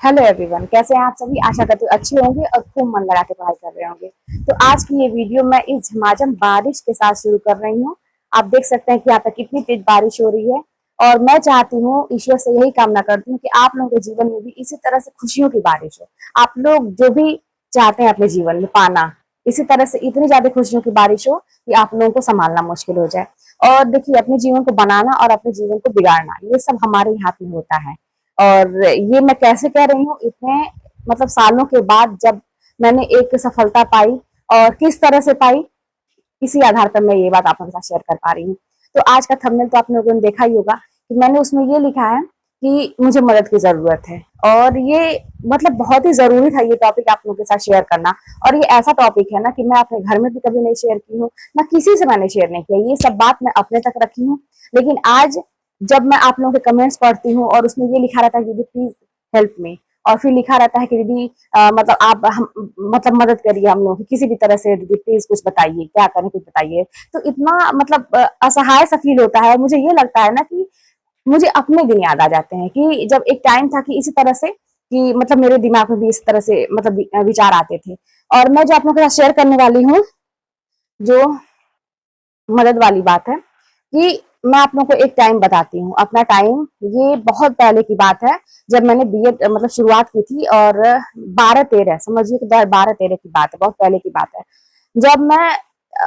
Hello everyone, कैसे हैं आप सभी। आशा करती हूँ अच्छे होंगे और खूब मन लगा के पढ़ाई कर रहे होंगे। तो आज की ये वीडियो मैं इस झमाझम बारिश के साथ शुरू कर रही हूँ। आप देख सकते हैं कि यहाँ पे कितनी तेज बारिश हो रही है और मैं चाहती हूँ, ईश्वर से यही कामना करती हूँ कि आप लोगों के जीवन में भी इसी तरह से खुशियों की बारिश हो। आप लोग जो भी चाहते हैं अपने जीवन में पाना, इसी तरह से इतनी ज्यादा खुशियों की बारिश हो कि आप लोगों को संभालना मुश्किल हो जाए। और देखिए, अपने जीवन को बनाना और अपने जीवन को बिगाड़ना ये सब हमारे हाथ में होता है। और ये मैं कैसे कह रही हूँ, इतने मतलब सालों के बाद जब मैंने एक सफलता पाई और किस तरह से पाई, इसी आधार पर मैं ये बात आप लोगों के साथ शेयर कर पा रही हूँ। तो आज का थंबनेल तो आप लोगों ने देखा ही होगा कि मैंने उसमें ये लिखा है कि मुझे मदद की जरूरत है। और ये मतलब बहुत ही जरूरी था ये टॉपिक आप लोगों के साथ शेयर करना। और ये ऐसा टॉपिक है ना कि मैं अपने घर में भी कभी नहीं शेयर की हूँ, ना किसी से मैंने शेयर नहीं किया। ये सब बात मैं अपने तक रखी हूँ। लेकिन आज जब मैं आप लोगों के कमेंट्स पढ़ती हूँ और उसमें ये लिखा रहता है कि दीदी प्लीज हेल्प मी, और फिर लिखा रहता है कि दीदी मतलब आप हम मतलब मदद करिए हम लोग किसी भी तरह से, दीदी प्लीज कुछ बताइए, क्या करें कुछ बताइए। तो इतना मतलब असहाय सा फील होता है। मुझे ये लगता है ना कि मुझे अपने दिन याद आ जाते हैं कि जब एक टाइम था कि इसी तरह से, कि मतलब मेरे दिमाग में भी इस तरह से मतलब विचार आते थे। और मैं जो आप लोगों के साथ शेयर करने वाली हूँ, जो मदद वाली बात है, कि मैं आप लोगों को एक टाइम बताती हूँ। अपना टाइम, ये बहुत पहले की बात है जब मैंने बीएड मतलब शुरुआत की थी। और 12-13 समझिए कि 12-13 की बात है, बहुत पहले की बात है। जब मैं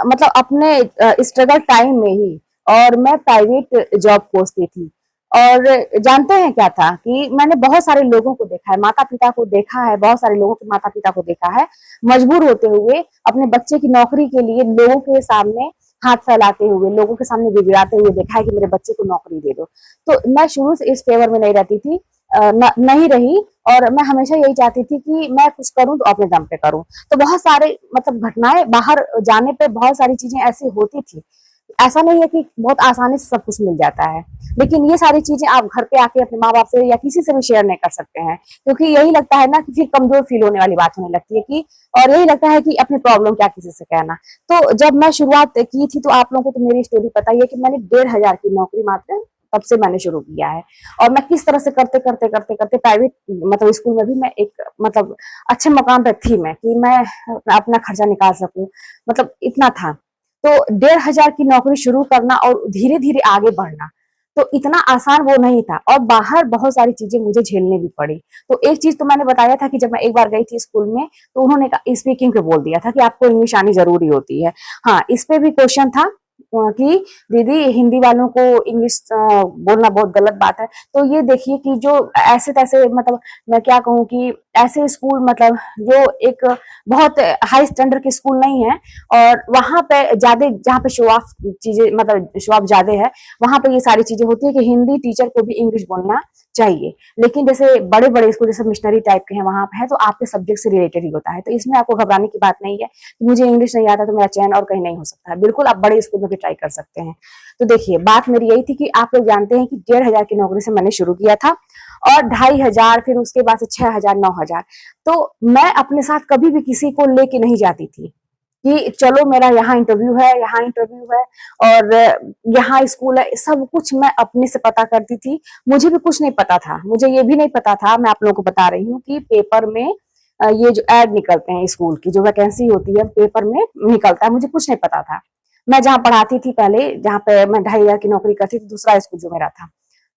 मतलब अपने स्ट्रगल टाइम में ही, और मैं प्राइवेट जॉब खोजती थी। और जानते हैं क्या था कि मैंने बहुत सारे लोगों को देखा है, माता पिता को देखा है, बहुत सारे लोगों के माता पिता को देखा है मजबूर होते हुए अपने बच्चे की नौकरी के लिए लोगों के सामने हाथ फैलाते हुए, लोगों के सामने गिड़गिड़ाते हुए देखा है कि मेरे बच्चे को नौकरी दे दो। तो मैं शुरू से इस फेवर में नहीं रहती थी, नहीं रही। और मैं हमेशा यही चाहती थी कि मैं कुछ करूं तो अपने दम पे करूं। तो बहुत सारे मतलब घटनाएं, बाहर जाने पे बहुत सारी चीजें ऐसी होती थी। ऐसा नहीं है कि बहुत आसानी से सब कुछ मिल जाता है, लेकिन ये सारी चीजें आप घर पे आके अपने माँ बाप से या किसी से भी शेयर नहीं कर सकते हैं, क्योंकि यही लगता है ना कि फिर कमजोर फील होने वाली बात होने लगती है कि, और यही लगता है कि अपनी प्रॉब्लम क्या किसी से कहना। तो जब मैं शुरुआत की थी, तो आप लोगों को तो मेरी स्टोरी पता ही है कि मैंने 1,500 की नौकरी मात्र तब से मैंने शुरू किया है। और मैं किस तरह से करते करते करते करते प्राइवेट मतलब स्कूल में भी मैं एक मतलब अच्छे मकाम पे थी, मैं कि मैं अपना खर्चा निकाल सकूं, मतलब इतना था। तो 1,500 की नौकरी शुरू करना और धीरे धीरे आगे बढ़ना, तो इतना आसान वो नहीं था। और बाहर बहुत सारी चीजें मुझे झेलनी भी पड़ी। तो एक चीज तो मैंने बताया था कि जब मैं एक बार गई थी स्कूल में, तो उन्होंने स्पीकिंग पे बोल दिया था कि आपको इंग्लिश आनी जरूरी होती है। हाँ, इस पे भी क्वेश्चन था कि दीदी हिंदी वालों को इंग्लिश बोलना बहुत गलत बात है। तो ये देखिए कि जो ऐसे तैसे मतलब मैं क्या कहूँ कि ऐसे स्कूल मतलब जो एक बहुत हाई स्टैंडर्ड के स्कूल नहीं है, और वहां पे ज्यादा जहाँ पे शो ऑफ चीजें मतलब शो ऑफ ज्यादा है, वहां पे ये सारी चीजें होती है कि हिंदी टीचर को भी इंग्लिश बोलना चाहिए। लेकिन जैसे बड़े बड़े स्कूल जैसे मिशनरी टाइप के हैं, वहां पे है तो आपके सब्जेक्ट से रिलेटेड ही होता है। तो इसमें आपको घबराने की बात नहीं है कि मुझे इंग्लिश नहीं आता तो मेरा चयन और कहीं नहीं हो सकता है। बिल्कुल आप बड़े स्कूल में भी ट्राई कर सकते हैं। तो देखिए, बात मेरी यही थी कि आप लोग जानते हैं कि 1,500 की नौकरी से मैंने शुरू किया था, और 2,500, फिर उसके बाद से 6,000, 9,000। तो मैं अपने साथ कभी भी किसी को लेके नहीं जाती थी कि चलो मेरा यहाँ इंटरव्यू है, यहाँ इंटरव्यू है, और यहाँ स्कूल है। सब कुछ मैं अपने से पता करती थी। मुझे भी कुछ नहीं पता था, मुझे ये भी नहीं पता था, मैं आप लोगों को बता रही हूँ कि पेपर में ये जो एड निकलते हैं स्कूल की, जो वैकेंसी होती है पेपर में निकलता है, मुझे कुछ नहीं पता था। मैं जहाँ पढ़ाती थी पहले, जहाँ पे मैं 2,500 की नौकरी करती थी, दूसरा स्कूल जो मेरा था,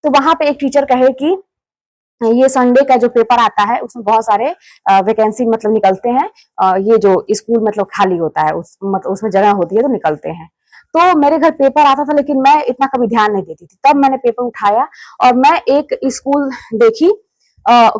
तो वहां पे एक टीचर कहे कि ये संडे का जो पेपर आता है उसमें बहुत सारे वैकेंसी मतलब निकलते हैं। ये जो स्कूल मतलब खाली होता है, मतलब उसमें जगह होती है तो निकलते हैं। तो मेरे घर पेपर आता था, लेकिन मैं इतना कभी ध्यान नहीं देती थी। तब मैंने पेपर उठाया और मैं एक स्कूल देखी,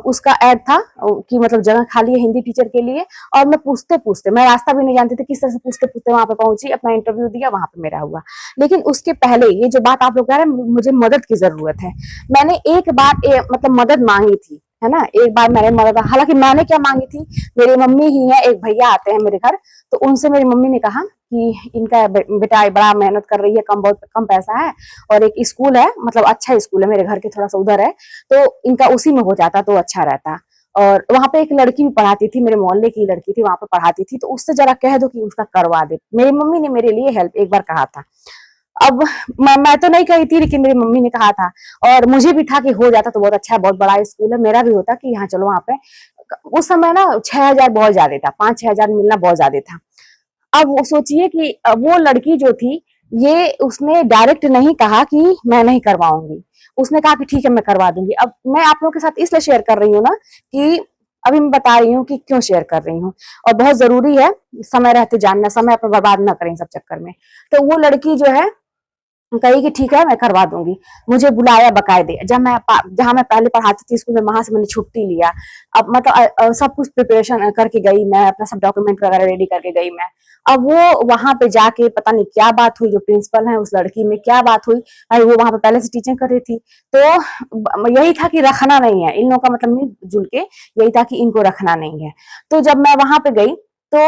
उसका एड था कि मतलब जगह खाली है हिंदी टीचर के लिए। और मैं पूछते पूछते, मैं रास्ता भी नहीं जानती थी, किस तरह से पूछते पूछते वहां पे पहुंची, अपना इंटरव्यू दिया, वहां पे मेरा हुआ। लेकिन उसके पहले ये जो बात आप लोग कह रहे हैं, मुझे मदद की जरूरत है, मैंने एक बार मतलब मदद मांगी थी, है ना। एक बार मैंने मदद, हालांकि मैंने क्या मांगी थी, मेरी मम्मी ही है, एक भैया आते हैं मेरे घर, तो उनसे मेरी मम्मी ने कहा कि इनका बेटा बड़ा मेहनत कर रही है, कम बहुत कम पैसा है, और एक स्कूल है, मतलब अच्छा स्कूल है, मेरे घर के थोड़ा सा उधर है, तो इनका उसी में हो जाता तो अच्छा रहता। और वहां पे एक लड़की भी पढ़ाती थी, मेरे मोहल्ले की लड़की थी, वहां पे पढ़ाती थी, तो उससे जरा कह दो कि उसका करवा दे। मेरी मम्मी ने मेरे लिए हेल्प एक बार कहा था। अब मैं तो नहीं कही थी, लेकिन मेरी मम्मी ने कहा था, और मुझे भी था कि हो जाता तो बहुत अच्छा है, बहुत बड़ा स्कूल है, मेरा भी होता कि हाँ चलो वहां पे। उस समय ना 6,000 बहुत ज्यादा था, 5-6 हजार मिलना बहुत ज्यादा था। अब वो सोचिए कि वो लड़की जो थी, ये उसने डायरेक्ट नहीं कहा कि मैं नहीं करवाऊंगी, उसने कहा कि ठीक है मैं करवा दूंगी। अब मैं आप लोगों के साथ इसलिए शेयर कर रही हूँ ना कि अभी मैं बता रही हूँ कि क्यों शेयर कर रही हूँ, और बहुत जरूरी है समय रहते जानना, समय अपना बर्बाद ना करें सब चक्कर में। तो वो लड़की जो है कही कि ठीक है मैं करवा दूंगी, मुझे बुलाया बकायदे, जहां मैं पहले पढ़ाती थी स्कूल में, वहां से मैंने छुट्टी लिया। अब मतलब सब कुछ प्रिपरेशन करके गई मैं, अपना सब डॉक्यूमेंट वगैरह रेडी करके गई मैं। अब वो वहां पे जाके पता नहीं क्या बात हुई, जो प्रिंसिपल है उस लड़की में क्या बात हुई, अरे वो वहां पे पहले से टीचिंग कर रही थी, तो यही था कि रखना नहीं है इन लोगों का, मतलब मिलजुल के यही था कि इनको रखना नहीं है। तो जब मैं वहां पे गई, तो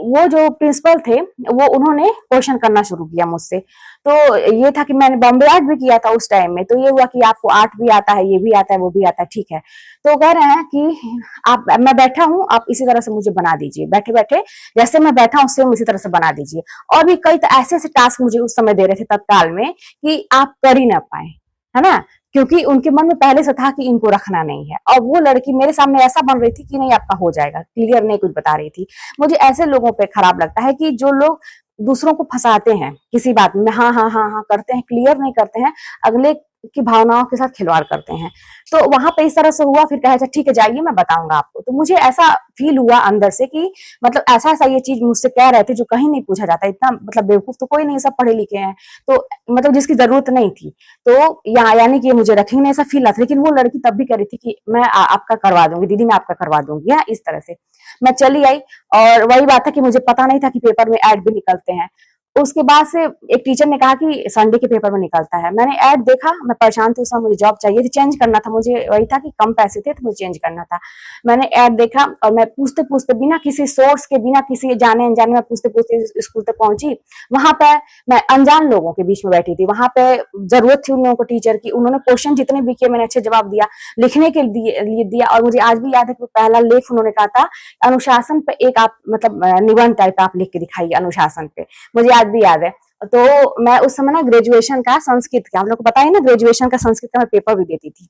वो जो प्रिंसिपल थे, वो उन्होंने क्वेश्चन करना शुरू किया मुझसे। तो ये था कि मैंने बॉम्बे आर्ट भी किया था उस टाइम में, तो ये हुआ कि आपको आर्ट भी आता है, ये भी आता है, वो भी आता है, ठीक है। तो कह रहे हैं कि आप, मैं बैठा हूँ, आप इसी तरह से मुझे बना दीजिए, बैठे बैठे जैसे मैं बैठा हूँ सेम इसी तरह से बना दीजिए। और भी कई ऐसे ऐसे टास्क मुझे उस समय दे रहे थे तत्काल में कि आप कर ही ना पाए, है ना, क्योंकि उनके मन में पहले से था कि इनको रखना नहीं है। और वो लड़की मेरे सामने ऐसा बन रही थी कि नहीं आपका हो जाएगा, क्लियर नहीं कुछ बता रही थी। मुझे ऐसे लोगों पे खराब लगता है कि जो लोग दूसरों को फंसाते हैं किसी बात में, हाँ हाँ हाँ हाँ करते हैं, क्लियर नहीं करते हैं, अगले की भावनाओं के साथ खिलवाड़ करते हैं। तो वहां पे इस तरह से हुआ, फिर कहा ठीक है जाइए मैं बताऊंगा आपको। तो मुझे ऐसा फील हुआ अंदर से कि मतलब ऐसा ऐसा ये चीज मुझसे कह रहे थे जो कहीं नहीं पूछा जाता, इतना मतलब बेवकूफ तो कोई नहीं, सब पढ़े लिखे हैं, तो मतलब जिसकी जरूरत नहीं थी। तो यानी कि मुझे रखेंगे ऐसा फील आता, लेकिन वो लड़की तब भी कह रही थी कि मैं आपका करवा दूंगी दीदी, मैं आपका करवा दूंगी, या इस तरह से। मैं चली आई, और वही बात है कि मुझे पता नहीं था कि पेपर में ऐड भी निकलते हैं। उसके बाद से एक टीचर ने कहा कि संडे के पेपर में निकलता है। मैंने ऐड देखा, मैं परेशान थी उस समय, मुझे जॉब चाहिए थी, चेंज करना था मुझे, वही था कि कम पैसे थे तो मुझे चेंज करना था। मैंने ऐड देखा, और मैं पूछते पूछते बिना किसी सोर्स के, बिना किसी जाने अनजाने में पूछते पूछते स्कूल तक पहुंची। वहां पे मैं अनजान लोगों के बीच में बैठी थी, वहां पे जरूरत थी उन लोगों को टीचर की, उन्होंने क्वेश्चन जितने भी किए मैंने अच्छे जवाब दिया, लिखने के लिए दिया। और मुझे आज भी याद है कि पहला लेख उन्होंने कहा था अनुशासन पे एक आप मतलब निबंध टाइप आप लिख के दिखाइए अनुशासन पे, मुझे आज भी याद है। तो मैं उस समय ना ग्रेजुएशन का संस्कृत का, आप लोग को पता है ना, ग्रेजुएशन का संस्कृत का मैं पेपर भी देती थी।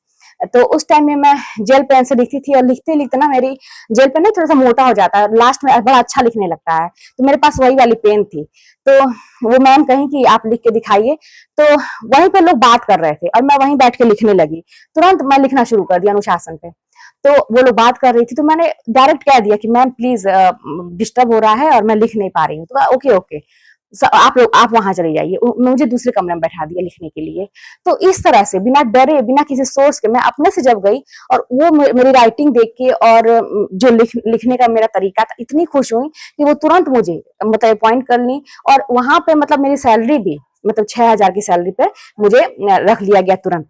तो उस टाइम में मैं जेल पेन से लिखती थी, और लिखते लिखते ना मेरी जेल पेन ना थोड़ा सा मोटा हो जाता है, लास्ट में बड़ा अच्छा लिखने लगता है, तो मेरे पास वही वाली पेन थी। तो वो मैम कहीं कि आप लिख के दिखाइए। तो वहीं पे लोग बात कर रहे थे, और मैं वहीं बैठ के लिखने लगी, तुरंत मैं लिखना शुरू कर दिया अनुशासन पे। तो वो लोग बात कर रही थी, तो मैंने डायरेक्ट कह दिया कि मैम प्लीज डिस्टर्ब हो रहा है और मैं लिख नहीं पा रही हूँ। तो ओके ओके, आप वहां चले जाइए, मुझे दूसरे कमरे में बैठा दिया लिखने के लिए। तो इस तरह से बिना डरे, बिना किसी सोर्स के, मैं अपने से जब गई, और वो मेरी राइटिंग देख के, और जो लिखने का मेरा तरीका था, इतनी खुश हुई कि वो तुरंत मुझे मतलब अपॉइंट कर ली। और वहां पे मतलब मेरी सैलरी भी मतलब 6,000 की सैलरी पे मुझे रख लिया गया तुरंत।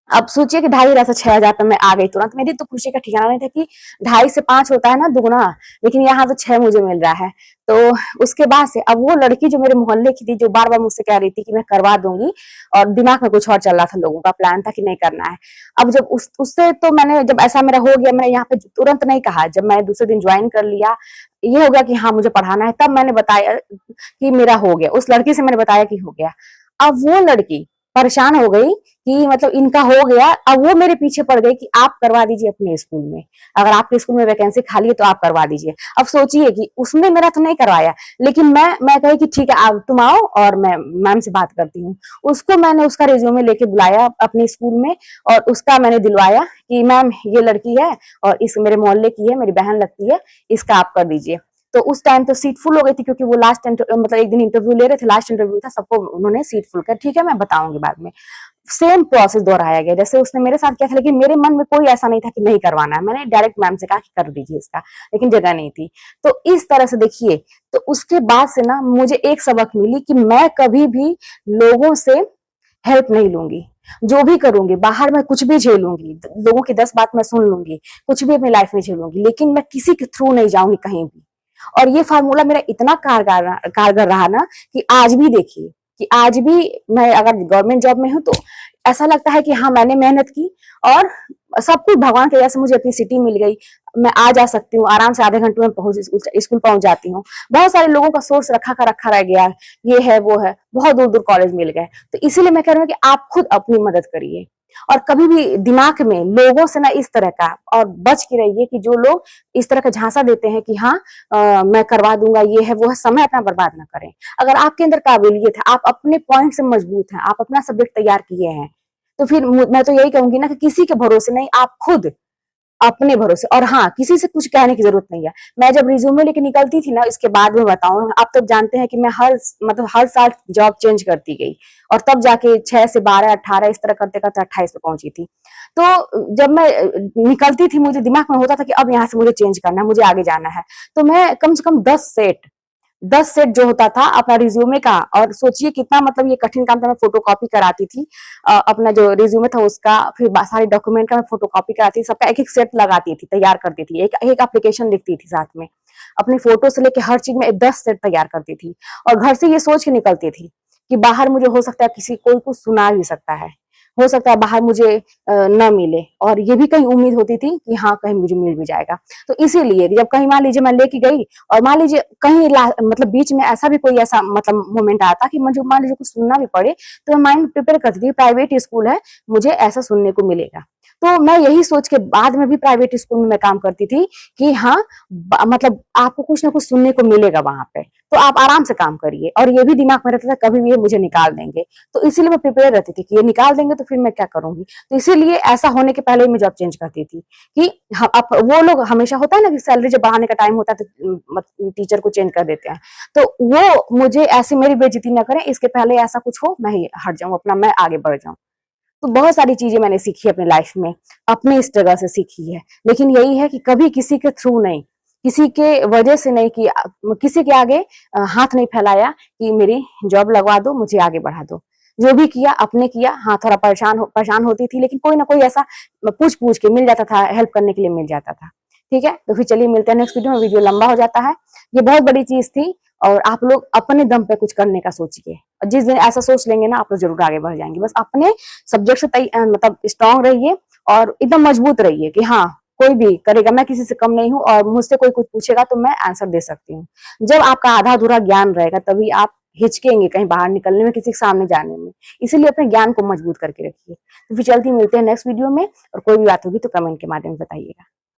अब सोचिए कि 2,500 से 6,000 पे मैं आ गई तुरंत। मेरी तो खुशी का ठिकाना नहीं था कि 2.5 से 5 होता है ना दुगना, लेकिन यहाँ तो 6 मुझे मिल रहा है। तो उसके बाद से अब वो लड़की जो मेरे मोहल्ले की थी, जो बार बार मुझसे कह रही थी कि मैं करवा दूंगी, और दिमाग में कुछ और चल रहा था, लोगों का प्लान था कि नहीं करना है। अब जब उससे तो मैंने, जब ऐसा मेरा हो गया, मैंने यहाँ पे तुरंत नहीं कहा, जब मैंने दूसरे दिन ज्वाइन कर लिया, ये हो गया कि हाँ मुझे पढ़ाना है, तब मैंने बताया कि मेरा हो गया। उस लड़की से मैंने बताया कि हो गया। अब वो लड़की परेशान हो गई कि मतलब इनका हो गया। अब वो मेरे पीछे पड़ गई कि आप करवा दीजिए अपने स्कूल में, अगर आपके स्कूल में वैकेंसी खाली है तो आप करवा दीजिए। अब सोचिए कि उसने मेरा तो नहीं करवाया, लेकिन मैं कही कि ठीक है आप तुम आओ और मैं मैम से बात करती हूँ। उसको मैंने उसका रिज्यूमे लेके बुलाया अपने स्कूल में, और उसका मैंने दिलवाया कि मैम ये लड़की है, और इस मेरे मोहल्ले की है, मेरी बहन लगती है, इसका आप कर दीजिए। तो उस टाइम तो सीट फुल हो गई थी, क्योंकि वो लास्ट मतलब एक दिन इंटरव्यू ले रहे थे, लास्ट इंटरव्यू था, सबको उन्होंने सीट फुल कर, ठीक है मैं बताऊंगी बाद में। सेम प्रोसेस दोहराया गया जैसे उसने मेरे साथ किया था, लेकिन मेरे मन में कोई ऐसा नहीं था कि नहीं करवाना है। मैंने डायरेक्ट मैम से कहा कि कर दीजिए इसका, लेकिन जगह नहीं थी। तो इस तरह से देखिए, तो उसके बाद से ना मुझे एक सबक मिली कि मैं कभी भी लोगों से हेल्प नहीं लूंगी, जो भी करूंगी बाहर में कुछ भी झेलूंगी, लोगों की 10 बात मैं सुन लूंगी, कुछ भी अपनी लाइफ में झेलूंगी, लेकिन मैं किसी के थ्रू नहीं जाऊंगी कहीं भी। और ये फार्मूला मेरा इतना कारगर रहा ना कि आज भी देखिए, कि आज भी मैं अगर गवर्नमेंट जॉब में हूं तो ऐसा लगता है कि हाँ मैंने मेहनत की और सब कुछ भगवान की वजह से मुझे अपनी सिटी मिल गई, मैं आ जा सकती हूँ आराम से, आधे घंटे में स्कूल पहुंच जाती हूँ। बहुत सारे लोगों का सोर्स रखा का रखा रह गया, ये है वो है, बहुत दूर दूर कॉलेज मिल गए। तो इसीलिए मैं कह रही हूँ कि आप खुद अपनी मदद करिए और कभी भी दिमाग में लोगों से ना इस तरह का और बच के रहिए कि जो लोग इस तरह का झांसा देते हैं कि हाँ मैं करवा दूंगा, ये है वो है, समय अपना बर्बाद ना करें। अगर आपके अंदर काबिलियत है, आप अपने पॉइंट से मजबूत हैं, आप अपना सब्जेक्ट तैयार किए हैं, तो फिर मैं तो यही कहूंगी ना कि किसी के भरोसे नहीं, आप खुद अपने भरोसे। और हाँ, किसी से कुछ कहने की जरूरत नहीं है। मैं जब रिज्यूमे लेके निकलती थी ना, इसके बाद में बताऊं, आप तो जानते हैं कि मैं हर साल जॉब चेंज करती गई और तब जाके 6 से 12 18 इस तरह करते करते 28 पे पहुंची थी। तो जब मैं निकलती थी, मुझे दिमाग में होता था कि अब यहाँ से मुझे चेंज करना है, मुझे आगे जाना है। तो मैं कम से कम 10 सेट जो होता था अपना रिज्यूमे का, और सोचिए कितना मतलब ये कठिन काम था। मैं फोटो कॉपी कराती थी अपना जो रिज्यूमे था उसका, फिर सारे डॉक्यूमेंट का मैं फोटो कॉपी कराती थी, सबका एक एक सेट लगाती थी, तैयार करती थी, एक एक एप्लीकेशन लिखती थी साथ में, अपनी फोटो से लेके हर चीज में 10 सेट तैयार करती थी। और घर से ये सोच के निकलती थी कि बाहर मुझे हो सकता है किसी कोई कुछ सुना भी सकता है, हो सकता है बाहर मुझे न मिले, और ये भी कहीं उम्मीद होती थी कि हाँ कहीं मुझे मिल भी जाएगा। तो इसीलिए जब कहीं मान लीजिए मैं लेके गई और मान लीजिए कहीं मतलब बीच में ऐसा भी कोई ऐसा मतलब मोमेंट आता कि मुझे मान लीजिए कुछ सुनना भी पड़े, तो मैं माइंड प्रिपेयर करती थी, प्राइवेट स्कूल है, मुझे ऐसा सुनने को मिलेगा। तो मैं यही सोच के बाद में भी प्राइवेट स्कूल में मैं काम करती थी कि हाँ मतलब आपको कुछ ना कुछ सुनने को मिलेगा वहां पे, तो आप आराम से काम करिए। और ये भी दिमाग में रहता था कभी भी ये मुझे निकाल देंगे, तो इसीलिए मैं प्रिपेयर रहती थी कि ये निकाल देंगे तो फिर मैं क्या करूंगी। तो इसीलिए ऐसा होने के पहले ही मैं जॉब चेंज करती थी कि अब वो लोग हमेशा होता है ना कि सैलरी जब बढ़ाने का टाइम होता है तो टीचर को चेंज कर देते हैं, तो वो मुझे ऐसे मेरी बेइज्जती ना करें, इसके पहले ऐसा कुछ हो मैं ही हट जाऊं, अपना मैं आगे बढ़ जाऊं। तो बहुत सारी चीजें मैंने सीखी अपनी लाइफ में, अपने स्ट्रगल से सीखी है। लेकिन यही है कि कभी किसी के थ्रू नहीं, किसी के वजह से नहीं, कि किसी के आगे हाथ नहीं फैलाया कि मेरी जॉब लगवा दो, मुझे आगे बढ़ा दो। जो भी किया अपने किया। हाँ थोड़ा परेशान होती थी, लेकिन कोई ना कोई ऐसा पूछ पूछ के मिल जाता था, हेल्प करने के लिए मिल जाता था। ठीक है, तो फिर चलिए मिलते हैं नेक्स्ट वीडियो में। वीडियो लंबा हो जाता है, ये बहुत बड़ी चीज थी, और आप लोग अपने दम पे कुछ करने का सोचिए, और जिस दिन ऐसा सोच लेंगे ना, आप लोग जरूर आगे बढ़ जाएंगे। बस अपने सब्जेक्ट से मतलब स्ट्रांग रहिए और एकदम मजबूत रहिए कि हाँ कोई भी करेगा, मैं किसी से कम नहीं हूँ, और मुझसे कोई कुछ पूछेगा तो मैं आंसर दे सकती हूँ। जब आपका आधा अधूरा ज्ञान रहेगा तभी आप हिचकेंगे कहीं बाहर निकलने में, किसी के सामने जाने में। इसीलिए अपने ज्ञान को मजबूत करके रखिए। तो फिर चलती मिलते हैं नेक्स्ट वीडियो में, और कोई भी बात होगी तो कमेंट के माध्यम से बताइएगा।